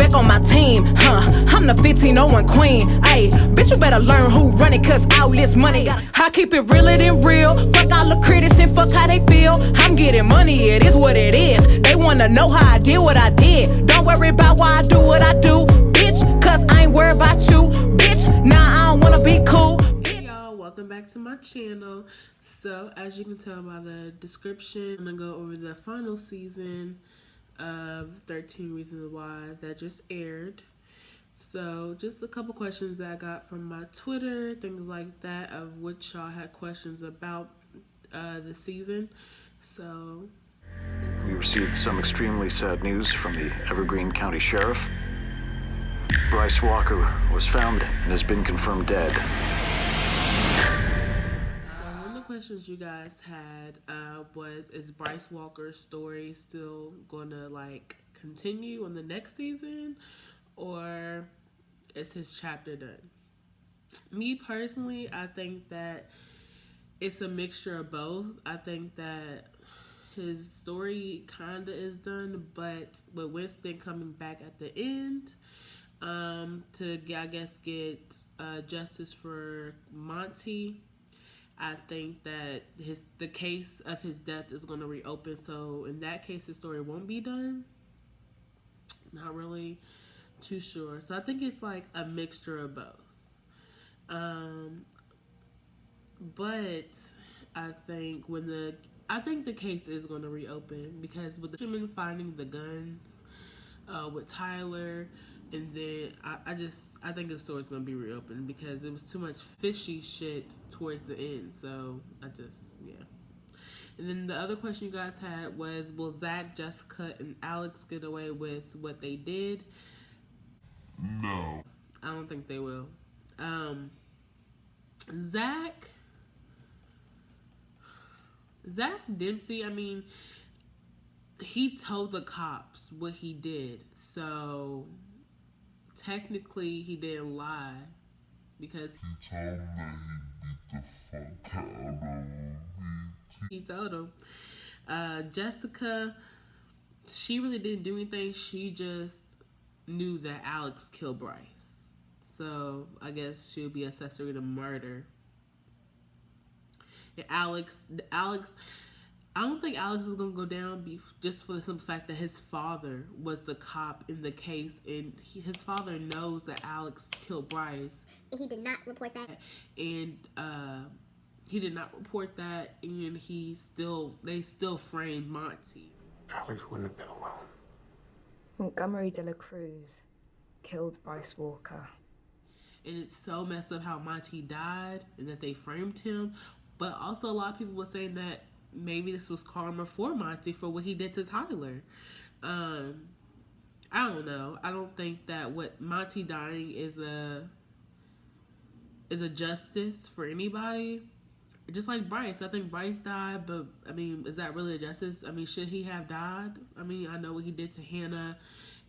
Back on my team, I'm the 1501 queen. Ayy, bitch, you better learn who run it, cause all this money I keep it realer than real. Fuck all the critics and fuck how they feel. I'm getting money, it is what it is. They wanna know how I did what I did. Don't worry about why I do what I do, bitch, cause I ain't worried about you, bitch. Nah, I don't wanna be cool. Hey y'all, welcome back to my channel. So as you can tell by the description, I'm gonna go over the final season of 13 Reasons Why that just aired. So just a couple questions that I got from my Twitter, things like that, of which y'all had questions about the season. So we received some extremely sad news from the Evergreen County Sheriff. Bryce Walker was found and has been confirmed dead. One of the questions you guys had was, is Bryce Walker's story still gonna like continue on the next season, or is his chapter done? Me personally, I think that it's a mixture of both. I think that his story kinda is done, but with Winston coming back at the end to I guess get justice for Monty, I think that the case of his death is going to reopen. So in that case, his story won't be done. Not really too sure. So I think it's like a mixture of both. But I think the case is going to reopen, because with the fisherman finding the guns with Tyler, and then I think the story's gonna be reopened because it was too much fishy shit towards the end. So yeah. And then the other question you guys had was, will Zach, Jessica, and Alex get away with what they did? No. I don't think they will. Zach Dempsey, I mean, he told the cops what he did, so technically he didn't lie, because He told him that he beat the fuck out of him. he told him. Jessica, she really didn't do anything. She just knew that Alex killed Bryce, so I guess she'll be accessory to murder. And Alex, I don't think Alex is going to go down just for the simple fact that his father was the cop in the case, and his father knows that Alex killed Bryce. He did not report that. And he did not report that, and they still framed Monty. Alex wouldn't have been alone. Montgomery Dela Cruz killed Bryce Walker. And it's so messed up how Monty died and that they framed him. But also a lot of people were saying that maybe this was karma for Monty for what he did to Tyler. I don't know. I don't think that what Monty dying is a justice for anybody. Just like Bryce. I think Bryce died, but I mean, is that really a justice? I mean, should he have died? I mean, I know what he did to Hannah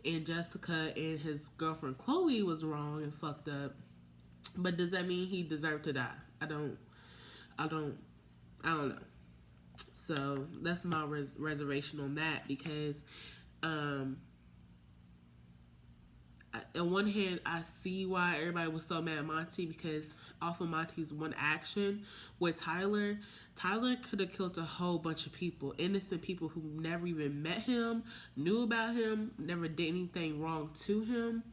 and Jessica, and his girlfriend Chloe was wrong and fucked up. But does that mean he deserved to die? I don't know. So that's my reservation on that, because on one hand, I see why everybody was so mad at Monty, because off of Monty's one action with Tyler could have killed a whole bunch of people, innocent people who never even met him, knew about him, never did anything wrong to him.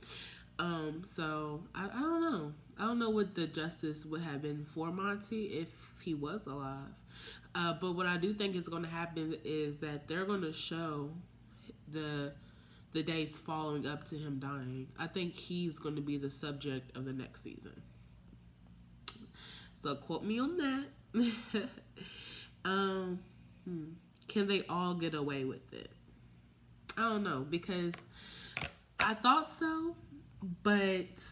So I don't know. I don't know what the justice would have been for Monty if he was alive. But what I do think is going to happen is that they're going to show the days following up to him dying. I think he's going to be the subject of the next season. So quote me on that. Can they all get away with it? I don't know, because I thought so, but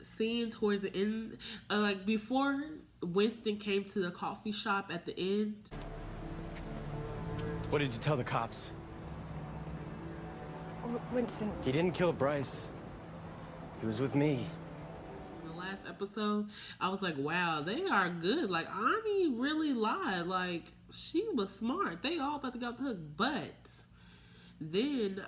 seeing towards the end, like before Winston came to the coffee shop at the end. What did you tell the cops? Winston. He didn't kill Bryce. He was with me. In the last episode, I was like, wow, they are good. Like, Arnie really lied. Like, she was smart. They all about to go off the hook. But Then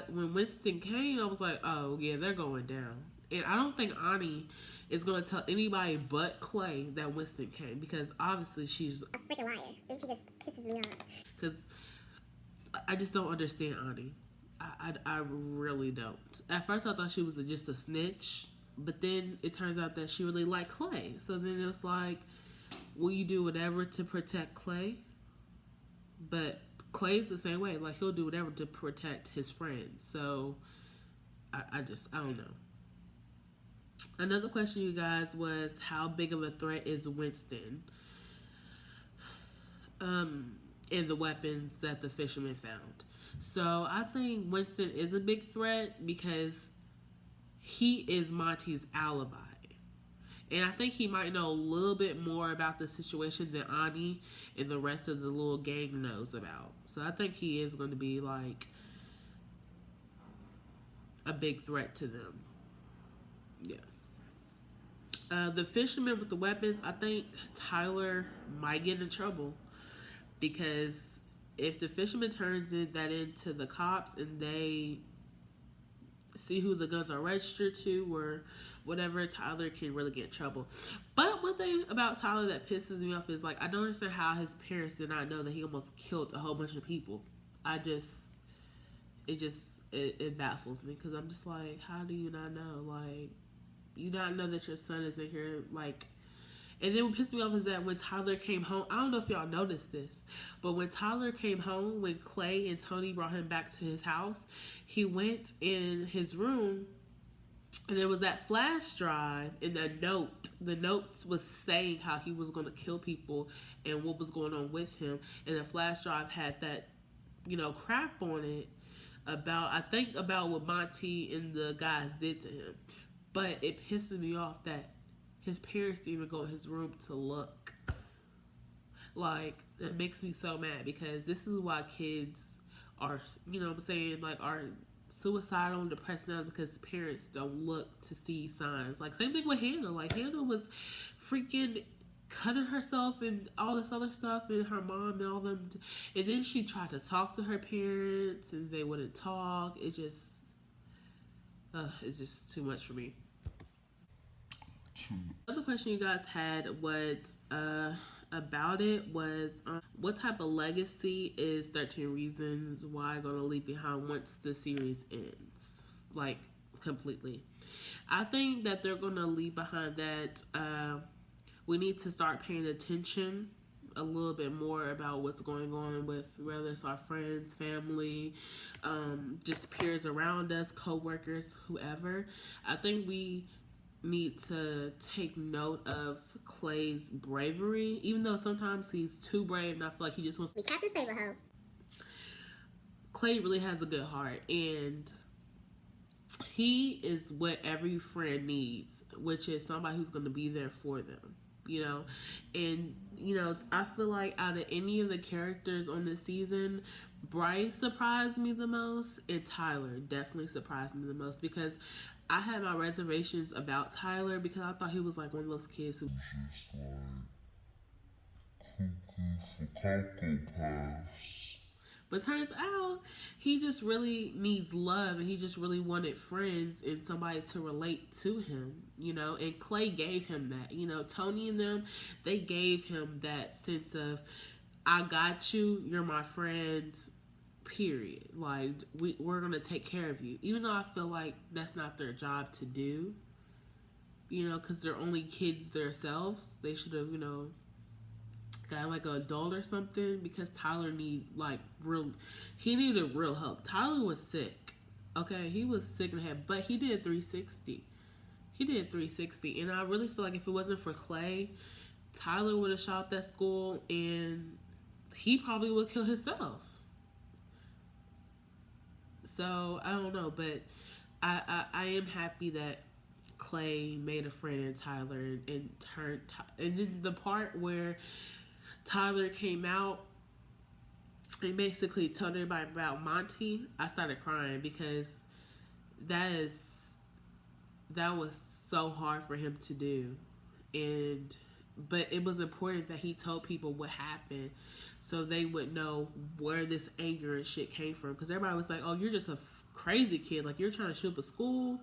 when Winston came, I was like, oh yeah, they're going down. And I don't think Ani is going to tell anybody but Clay that Winston came, because obviously she's a freaking liar, and she just pisses me off. Because I just don't understand Ani. I really don't. At first I thought she was just a snitch, but then it turns out that she really liked Clay. So then it was like, will you do whatever to protect Clay? But Clay's the same way. Like, he'll do whatever to protect his friends. So I don't know. Another question, you guys, was how big of a threat is Winston? And the weapons that the fisherman found. So I think Winston is a big threat because he is Monty's alibi. And I think he might know a little bit more about the situation than Ani and the rest of the little gang knows about. So I think he is going to be like a big threat to them. Yeah. The fisherman with the weapons, I think Tyler might get in trouble. Because if the fisherman turns that into the cops and they see who the guns are registered to or whatever, Tyler can really get in trouble. But one thing about Tyler that pisses me off is, like, I don't understand how his parents did not know that he almost killed a whole bunch of people. It baffles me, because I'm just like, how do you not know? Like, you not know that your son is in here, like. And then what pissed me off is that when Tyler came home, I don't know if y'all noticed this, but when Tyler came home, when Clay and Tony brought him back to his house, he went in his room and there was that flash drive and the note was saying how he was going to kill people and what was going on with him. And the flash drive had that, crap on it about what Monty and the guys did to him. But it pisses me off that his parents didn't even go in his room to look. Like, that makes me so mad, because this is why kids are, are suicidal and depressed now, because parents don't look to see signs. Like, same thing with Hannah. Like, Hannah was freaking cutting herself and all this other stuff, and her mom and all them. And then she tried to talk to her parents, and they wouldn't talk. It's just too much for me. Another question you guys had was about it was what type of legacy is 13 Reasons Why going to leave behind once the series ends, like, completely. I think that they're going to leave behind that we need to start paying attention a little bit more about what's going on with, whether it's our friends, family, just peers around us, co-workers, whoever. I think we need to take note of Clay's bravery, even though sometimes he's too brave and I feel like he just wants to be Captain Save-A-Ho. Clay really has a good heart, and he is what every friend needs, which is somebody who's going to be there for them, and I feel like out of any of the characters on this season, Bryce surprised me the most, and Tyler definitely surprised me the most, because I had my reservations about Tyler, because I thought he was like one of those kids who just like cuckoo for Cocoa Puffs. But turns out he just really needs love, and he just really wanted friends and somebody to relate to him, and Clay gave him that. Tony and them, they gave him that sense of, I got you, you're my friend, period. Like, we're going to take care of you. Even though I feel like that's not their job to do, because they're only kids themselves. They should have, got like an adult or something, because Tyler needed real help. Tyler was sick. Okay, he was sick in the head, but he did 360. And I really feel like if it wasn't for Clay, Tyler would have shot up that school and he probably would kill himself. So I don't know, but I am happy that Clay made a friend in Tyler and then the part where Tyler came out and basically told everybody about Monty, I started crying, because that was so hard for him to do, and but it was important that he told people what happened so they would know where this anger and shit came from. Because everybody was like, oh, you're just a crazy kid. Like, you're trying to shoot up a school.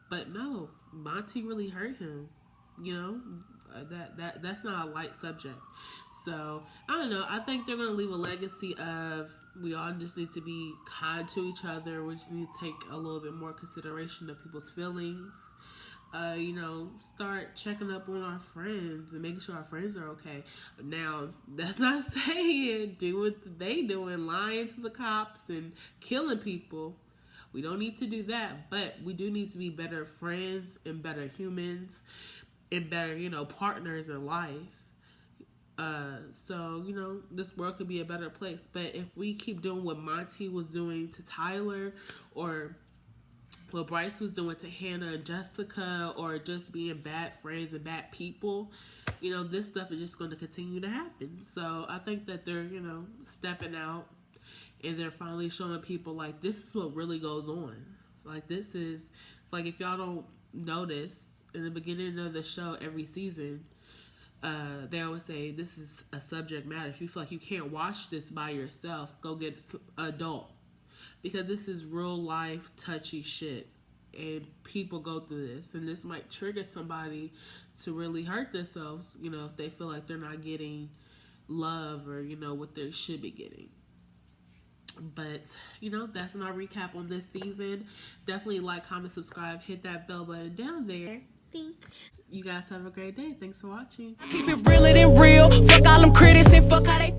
But no, Monty really hurt him. You know, that's not a light subject. So, I don't know. I think they're going to leave a legacy of we all just need to be kind to each other. We just need to take a little bit more consideration of people's feelings. You know, start checking up on our friends and making sure our friends are okay. Now, that's not saying do what they doing, lying to the cops and killing people. We don't need to do that, but we do need to be better friends and better humans and better, you know, partners in life. So, you know, this world could be a better place. But if we keep doing what Monty was doing to Tyler, or what Bryce was doing to Hannah and Jessica, or just being bad friends and bad people, you know, this stuff is just going to continue to happen. So I think that they're, you know, stepping out and they're finally showing people, like, this is what really goes on. Like, this is, like, if y'all don't notice, in the beginning of the show, every season, they always say this is a subject matter. If you feel like you can't watch this by yourself, go get an adult. Because this is real life touchy shit. And people go through this. And this might trigger somebody to really hurt themselves, you know, if they feel like they're not getting love or, you know, what they should be getting. But, you know, that's my recap on this season. Definitely like, comment, subscribe, hit that bell button down there. Thanks. You guys have a great day. Thanks for watching. Keep it realer than real. Fuck all them critics and fuck how they feel.